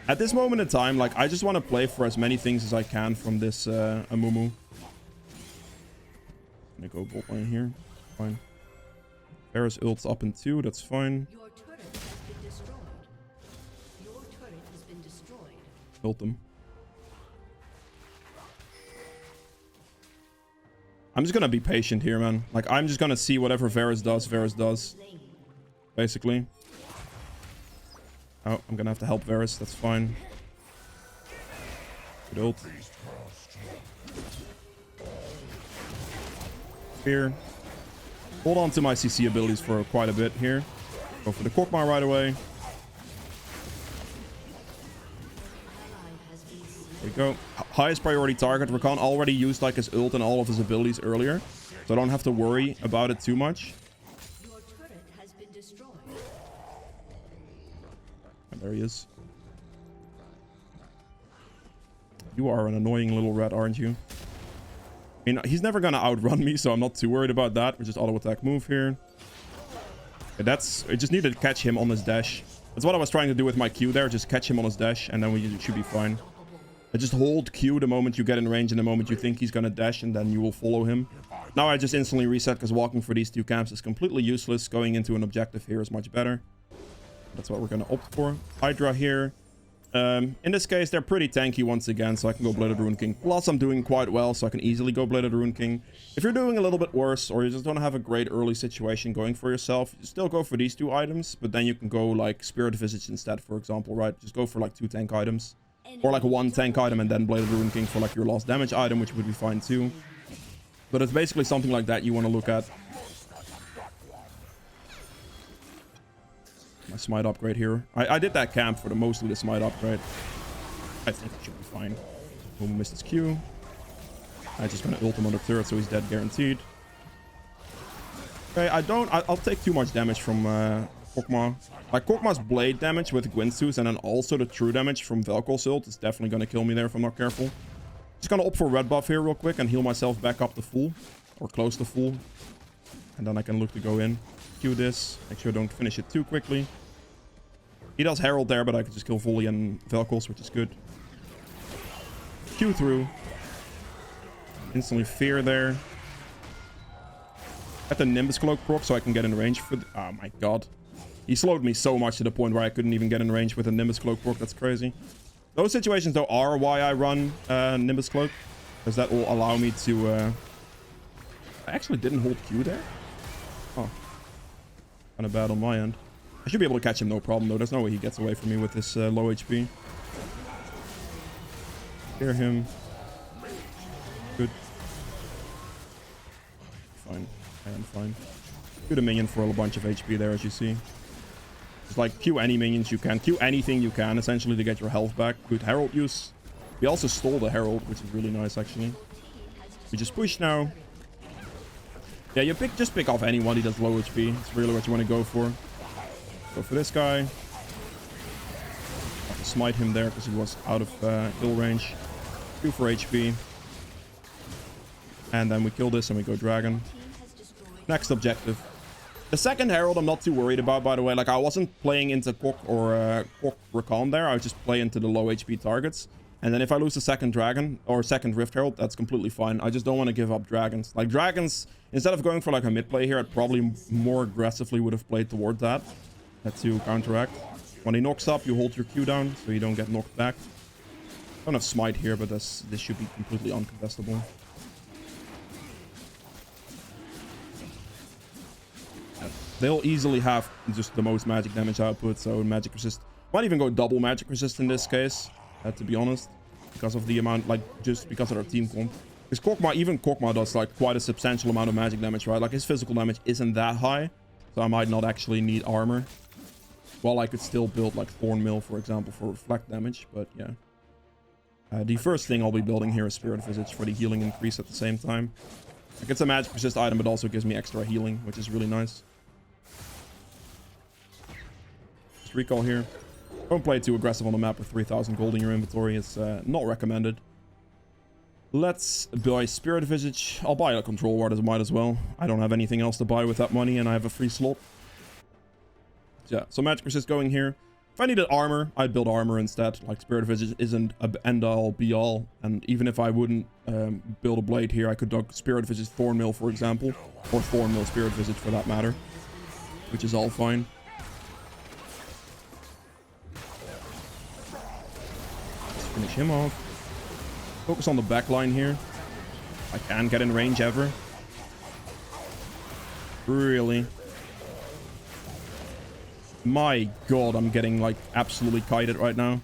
At this moment in time, like, I just want to play for as many things as I can from this Amumu. I'm gonna go bot lane here. Fine. Varus ults up in 2, that's fine. Your turret has been destroyed. Your turret has been destroyed. Ult them. I'm just gonna be patient here, man. Like, I'm just gonna see whatever Varus does, basically. Oh, I'm gonna have to help Varus. That's fine. Good ult. Here. Hold on to my CC abilities for quite a bit here. Go for the Korkmar right away. There we go. Highest priority target. Rakan already used like his ult and all of his abilities earlier. So I don't have to worry about it too much. Your turret has been destroyed. And there he is. You are an annoying little rat, aren't you? I mean, he's never gonna outrun me, so I'm not too worried about that. We just auto attack move here. Okay, I just need to catch him on his dash. That's what I was trying to do with my Q there. Just catch him on his dash, and then we should be fine. I just hold Q the moment you get in range and the moment you think he's gonna dash, and then you will follow him. Now I just instantly reset because walking for these 2 camps is completely useless. Going into an objective here is much better. That's what we're gonna opt for. Hydra here. In this case, they're pretty tanky once again, so I can go Bladed Rune King. Plus, I'm doing quite well, so I can easily go Bladed Rune King. If you're doing a little bit worse, or you just don't have a great early situation going for yourself, you still go for these 2 items, but then you can go like Spirit Visage instead, for example, right? Just go for like 2 tank items. Or like 1 tank item and then Bladed Rune King for like your last damage item, which would be fine too. But it's basically something like that you want to look at. My smite upgrade here. I did that camp for mostly the smite upgrade. I think it should be fine. Boom, missed his Q. I just gonna ult him on the turret, so he's dead guaranteed. Okay, I'll take too much damage from Kokma. Like Kokma's blade damage with Gwynsu's and then also the true damage from Vel'Ko's ult is definitely gonna kill me there if I'm not careful. Just gonna opt for red buff here real quick and heal myself back up to full. Or close to full. And then I can look to go in. Q this. Make sure I don't finish it too quickly. He does Herald there, but I could just kill Volley and Vel'Ko's, which is good. Q through. Instantly fear there. Get the Nimbus Cloak proc so I can get in range for... Oh my god. He slowed me so much to the point where I couldn't even get in range with a Nimbus Cloak proc. That's crazy. Those situations, though, are why I run Nimbus Cloak. Because that will allow me to... I actually didn't hold Q there. Oh. Kind of bad on my end. I should be able to catch him no problem, though. There's no way he gets away from me with this low HP. Hear him. Good. Fine. I am fine. Shoot a minion for a bunch of HP there, as you see. Just like Q any minions you can. Q anything you can, essentially, to get your health back. Good Herald use. We also stole the Herald, which is really nice, actually. We just push now. Yeah, you just pick off anyone who does low HP. It's really what you want to go for. Go for this guy. Have to smite him there because he was out of kill range. 2 for HP. And then we kill this and we go dragon. Next objective. The second Herald I'm not too worried about, by the way. Like, I wasn't playing into Kok or Kok Rakan there. I was just playing into the low HP targets. And then if I lose the second dragon or second Rift Herald, that's completely fine. I just don't want to give up dragons. Like, dragons, instead of going for like a mid play here, I'd probably more aggressively would have played towards that. To counteract. When he knocks up, you hold your Q down so you don't get knocked back. Don't have smite here, but this should be completely uncontestable. They'll easily have just the most magic damage output, so magic resist. Might even go double magic resist in this case, to be honest, because of the amount, like just because of their team comp. Because Kokma, even Kokma does like quite a substantial amount of magic damage, right? Like his physical damage isn't that high, so I might not actually need armor. Well, I could still build like Thorn Mill, for example, for reflect damage, but yeah. The first thing I'll be building here is Spirit Visage for the healing increase at the same time. Like, it's a magic resist item, but also gives me extra healing, which is really nice. Just recall here. Don't play too aggressive on the map with 3,000 gold in your inventory. It's not recommended. Let's buy Spirit Visage. I'll buy a Control Ward as might as well. I don't have anything else to buy with that money, and I have a free slot. Yeah, so magic resist going here. If I needed armor, I'd build armor instead. Like, Spirit Visage isn't a end-all, be-all. And even if I wouldn't build a blade here, I could do Spirit Visage Thorn Mill, for example. Or Thorn Mill Spirit Visage, for that matter. Which is all fine. Let's finish him off. Focus on the back line here. I can get in range ever. Really? My god, I'm getting, like, absolutely kited right now.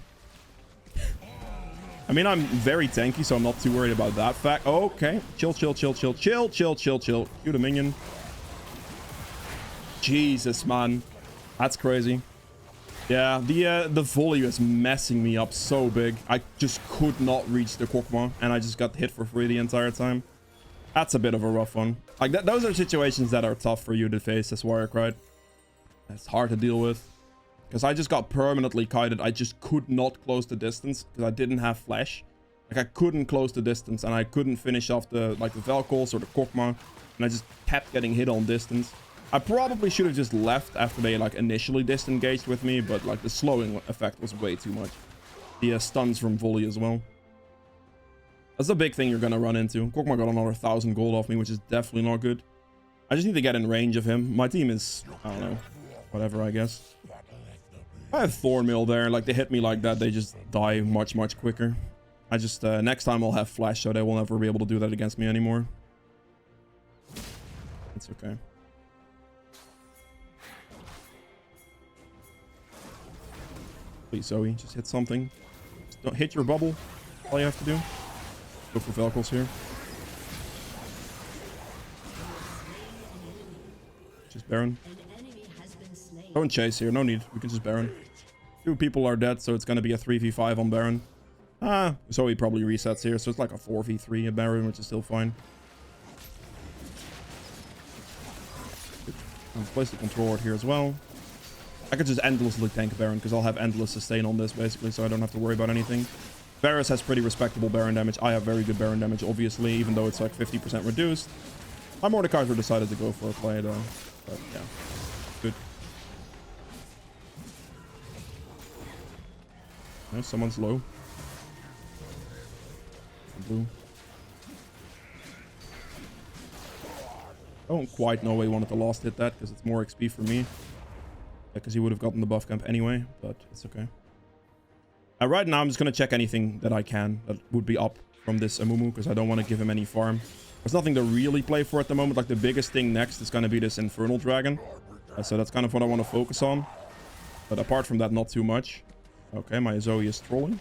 I mean, I'm very tanky, so I'm not too worried about that fact. Okay. Chill, chill, chill, chill, chill, chill, chill, chill. Shoot a minion. Jesus, man. That's crazy. Yeah, the volley is messing me up so big. I just could not reach the Kokma, and I just got hit for free the entire time. That's a bit of a rough one. Like, those are situations that are tough for you to face as Warwick, right? It's hard to deal with. Because I just got permanently kited. I just could not close the distance because I didn't have flash. Like, I couldn't close the distance, and I couldn't finish off the Vel'Ko's or the Kokma, and I just kept getting hit on distance. I probably should have just left after they, like, initially disengaged with me, but, like, the slowing effect was way too much. The stuns from volley as well. That's a big thing you're gonna run into. Kokma got another 1,000 gold off me, which is definitely not good. I just need to get in range of him. My team is, I don't know, whatever, I guess. I have Thornmail there. Like, they hit me like that, they just die much, much quicker. I just, next time I'll have Flash, so they will never be able to do that against me anymore. It's okay. Please, Zoe, just hit something. Just don't hit your bubble. All you have to do. Go for Velcros here. Just Baron. Don't chase here, no need. We can just Baron. 2 people are dead, so it's gonna be a 3v5 on Baron. Zoe probably resets here, so it's like a 4v3 at Baron, which is still fine. I'll place the control ward here as well. I could just endlessly tank Baron, because I'll have endless sustain on this, basically, so I don't have to worry about anything. Varus has pretty respectable Baron damage. I have very good Baron damage, obviously, even though it's like 50% reduced. My Mordekaiser decided to go for a play, though. But, yeah. Good. No, someone's low. Blue. I don't quite know why he wanted to last hit that, because it's more XP for me. Because he would have gotten the buff camp anyway, but it's okay. Right now, I'm just going to check anything that I can that would be up from this Amumu, because I don't want to give him any farm. There's nothing to really play for at the moment. Like, the biggest thing next is going to be this Infernal Dragon. So that's kind of what I want to focus on. But apart from that, not too much. Okay, my Zoe is trolling.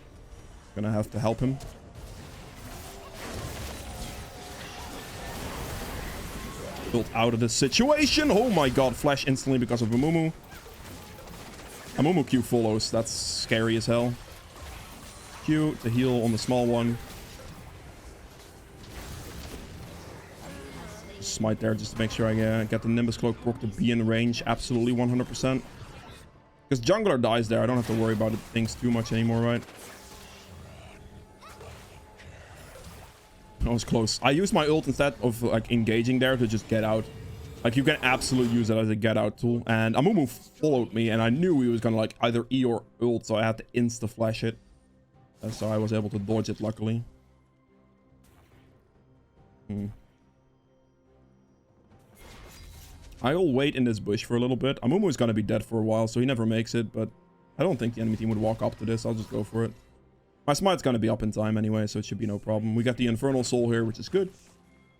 Gonna have to help him. Built out of this situation. Oh my god, flash instantly because of Amumu. Amumu Q follows. That's scary as hell. Q to heal on the small one. Smite there just to make sure I get the Nimbus Cloak proc to be in range. Absolutely 100%. Because jungler dies there. I don't have to worry about things too much anymore, right? That was close. I used my ult instead of like engaging there to just get out. Like, you can absolutely use it as a get out tool. And Amumu followed me and I knew he was gonna like either E or ult, so I had to insta flash it. And so I was able to dodge it luckily. I'll wait in this bush for a little bit. Amumu is gonna be dead for a while, so he never makes it, but I don't think the enemy team would walk up to this. I'll just go for it. My smite's gonna be up in time anyway, so it should be no problem. We got the Infernal Soul here, which is good.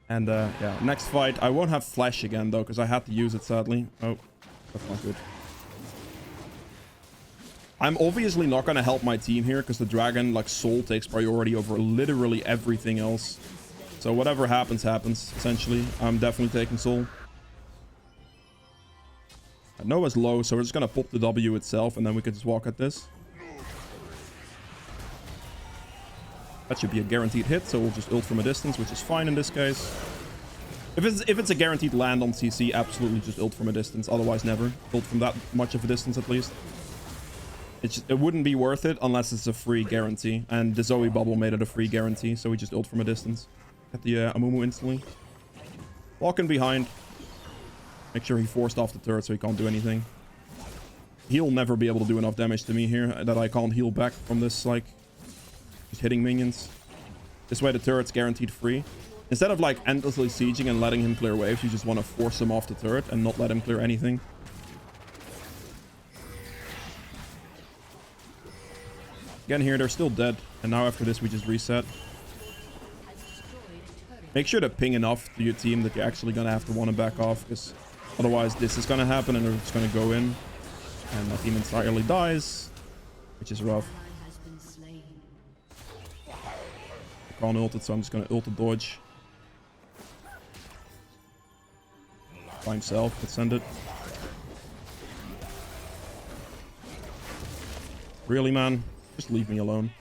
And yeah, next fight. I won't have Flash again, though, because I had to use it, sadly. Oh, that's not good. I'm obviously not gonna help my team here, because the Dragon, like, Soul takes priority over literally everything else. So whatever happens, happens, essentially. I'm definitely taking Soul. Noah's low, so we're just gonna pop the W itself, and then we can just walk at this. That should be a guaranteed hit, so we'll just ult from a distance, which is fine in this case. If it's a guaranteed land on CC, absolutely just ult from a distance. Otherwise, never. Ult from that much of a distance, at least. It wouldn't be worth it unless it's a free guarantee. And the Zoe bubble made it a free guarantee, so we just ult from a distance. Get the Amumu instantly. Walking behind. Make sure he forced off the turret so he can't do anything. He'll never be able to do enough damage to me here that I can't heal back from this, like, just hitting minions. This way the turret's guaranteed free. Instead of, like, endlessly sieging and letting him clear waves, you just want to force him off the turret and not let him clear anything. Again here, they're still dead. And now after this, we just reset. Make sure to ping enough to your team that you're actually going to have to want to back off, because otherwise this is going to happen and they're just going to go in. And my team entirely dies, which is rough. I can't ult it, so I'm just going to ult the dodge. By himself, let's send it. Really, man? Just leave me alone.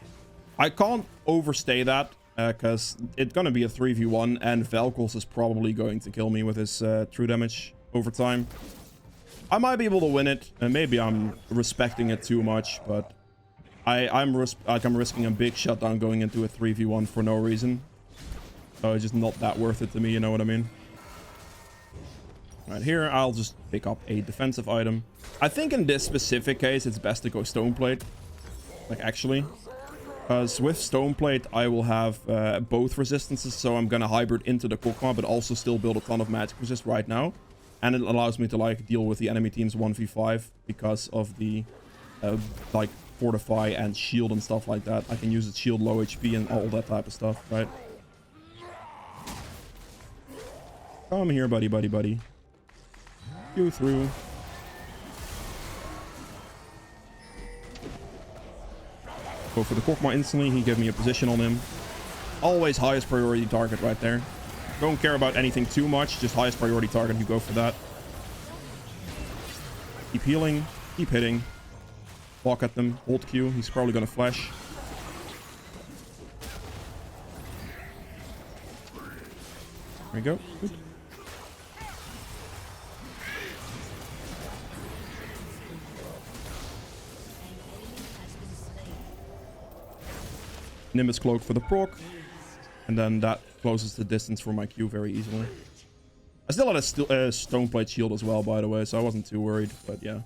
I can't overstay that, because it's going to be a 3v1, and Velkos is probably going to kill me with his true damage over time. I might be able to win it, and maybe I'm respecting it too much, but I'm risking a big shutdown going into a 3v1 for no reason. So it's just not that worth it to me, you know what I mean? Right here, I'll just pick up a defensive item. I think in this specific case, it's best to go Stoneplate. Like, actually. Because with Stoneplate, I will have both resistances, so I'm gonna hybrid into the Kokma, but also still build a ton of magic resist right now. And it allows me to, like, deal with the enemy team's 1v5 because of the like fortify and shield and stuff like that. I can use its shield, low HP, and all that type of stuff, right? Come here, buddy, buddy, buddy. Go through. Go for the Kokma instantly. He gave me a position on him. Always highest priority target right there. Don't care about anything too much. Just highest priority target. You go for that. Keep healing. Keep hitting. Walk at them. Hold Q. He's probably going to flash. There we go. Good. Nimbus Cloak for the proc. And then that closes the distance for my Q very easily. I still had a Stoneplate shield as well, by the way, so I wasn't too worried. But yeah.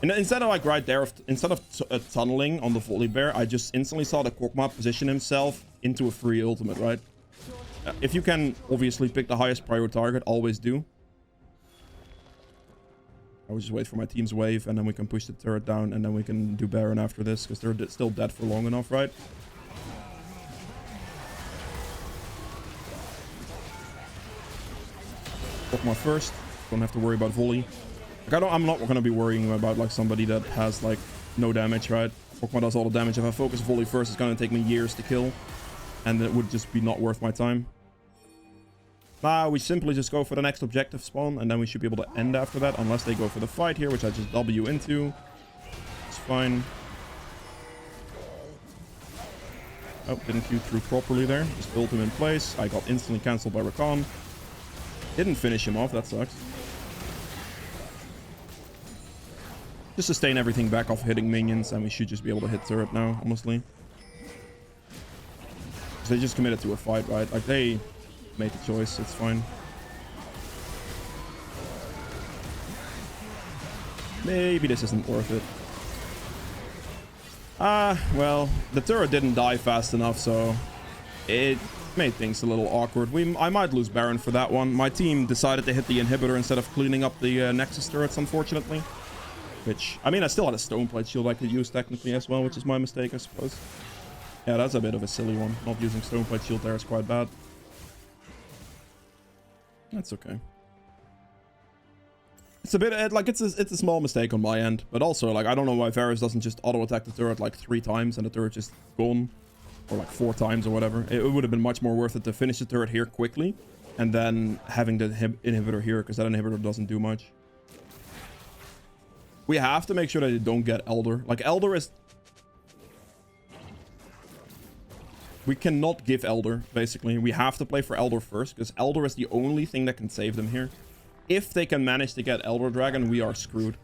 And instead of like right there, instead of tunneling on the Volley Bear, I just instantly saw the Kokma position himself into a free ultimate, right? If you can obviously pick the highest priority target, always do. I will just wait for my team's wave, and then we can push the turret down, and then we can do Baron after this, because they're still dead for long enough, right? Kokma first. Don't have to worry about volley. Like, I'm not going to be worrying about like somebody that has like no damage, right? Kokma does all the damage. If I focus volley first, it's going to take me years to kill, and it would just be not worth my time. Now we simply just go for the next objective spawn, and then we should be able to end after that, unless they go for the fight here, which I just W into. It's fine. Oh, didn't Q through properly there. Just built him in place. I got instantly cancelled by Rakan. Didn't finish him off. That sucks. Just sustain everything back off hitting minions, and we should just be able to hit turret now, honestly. Because they just committed to a fight, right? Like, they made the choice. It's fine. Maybe this isn't worth it. Well, the turret didn't die fast enough, so it made things a little awkward. I might lose Baron for that one. My team decided to hit the inhibitor instead of cleaning up the Nexus turrets, unfortunately. Which, I mean, I still had a Stoneplate shield I could use technically as well, which is my mistake, I suppose. Yeah, that's a bit of a silly one. Not using Stoneplate shield there is quite bad. That's okay. It's a bit, like, it's a small mistake on my end. But also, like, I don't know why Varus doesn't just auto-attack the turret, like, 3 times and the turret just gone. Or, like, 4 times or whatever. It would have been much more worth it to finish the turret here quickly. And then having the inhibitor here, because that inhibitor doesn't do much. We have to make sure that they don't get Elder. Like, Elder is... We cannot give Elder, basically. We have to play for Elder first, because Elder is the only thing that can save them here. If they can manage to get Elder Dragon, we are screwed.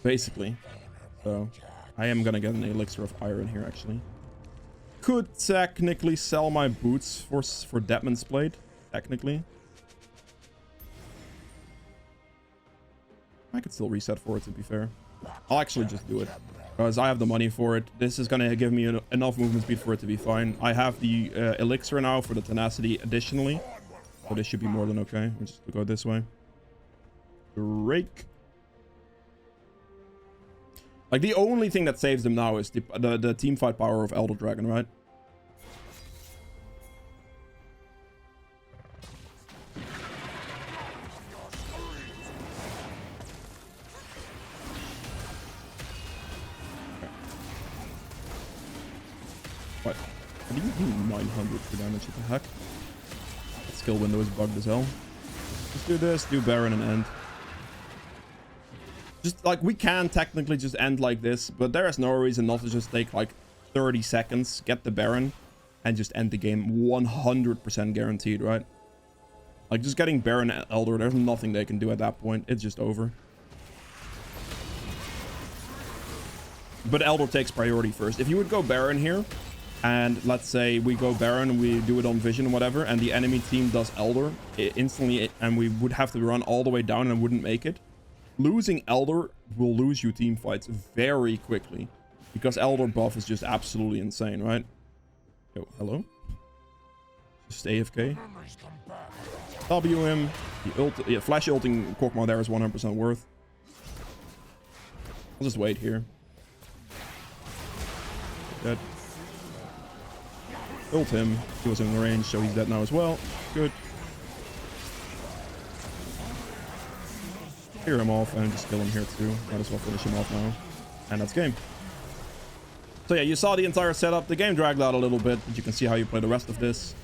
Basically. So, I am gonna get an Elixir of Iron here, actually. Could technically sell my boots for Deadman's Blade. Technically. I could still reset for it, to be fair. I'll actually just do it, because I have the money for it. This is going to give me enough movement speed for it to be fine. I have the elixir now for the tenacity additionally, so this should be more than okay. We'll just go this way. Rake. Like, the only thing that saves them now is the teamfight power of Elder Dragon, right? What? How do you do 900 for damage? What the heck? That skill window is bugged as hell. Let's do this, do Baron and end. Just, like, we can technically just end like this, but there is no reason not to just take, like, 30 seconds, get the Baron, and just end the game 100% guaranteed, right? Like, just getting Baron and Elder, there's nothing they can do at that point. It's just over. But Elder takes priority first. If you would go Baron here, and let's say we go Baron, we do it on Vision, whatever, and the enemy team does Elder instantly, and we would have to run all the way down and wouldn't make it. Losing Elder will lose you team fights very quickly, because Elder buff is just absolutely insane, right? Yo, hello? Just AFK. W him. The flash ulting Kokma there is 100% worth. I'll just wait here. Dead. Killed him. He was in the range, so he's dead now as well. Good. Clear him off and just kill him here too. Might as well finish him off now. And that's game. So yeah, you saw the entire setup. The game dragged out a little bit, but you can see how you play the rest of this.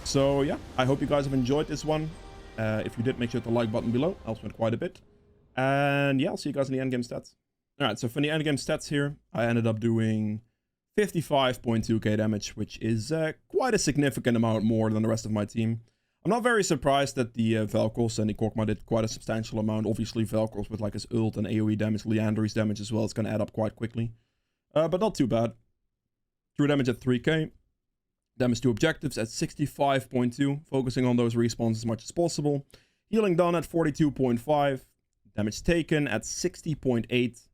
So yeah, I hope you guys have enjoyed this one. If you did, make sure to hit the like button below. Helps me quite a bit. And yeah, I'll see you guys in the endgame stats. Alright, so for the endgame stats here, I ended up doing 55.2k damage, which is quite a significant amount more than the rest of my team. I'm not very surprised that the Vel'Koz and the Kokma did quite a substantial amount. Obviously, Vel'Koz with like his ult and AoE damage, Leandry's damage as well, it's going to add up quite quickly. But not too bad. True damage at 3k. Damage to objectives at 65.2, focusing on those respawns as much as possible. Healing done at 42.5. Damage taken at 60.8.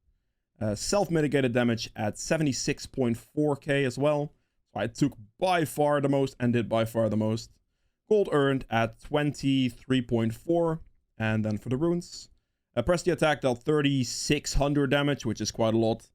Self-mitigated damage at 76.4k as well. So I took by far the most and did by far the most. Gold earned at 23.4. And then for the runes. Press the attack dealt 3600 damage, which is quite a lot.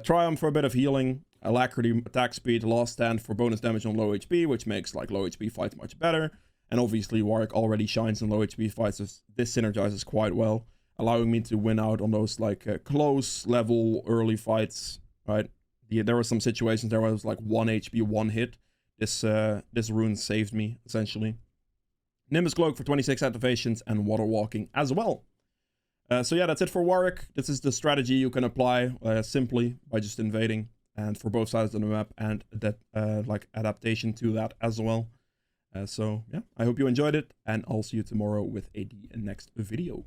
Triumph for a bit of healing. Alacrity, attack speed, last stand for bonus damage on low HP, which makes like low HP fights much better. And obviously Warwick already shines in low HP fights, so this synergizes quite well, allowing me to win out on those like close level early fights, right? There were some situations there where it was like 1 HP, 1 hit. This rune saved me, essentially. Nimbus Cloak for 26 activations and Water Walking as well. So yeah, that's it for Warwick. This is the strategy you can apply simply by just invading. And for both sides of the map, and that like adaptation to that as well. So yeah, I hope you enjoyed it, and I'll see you tomorrow with the next video.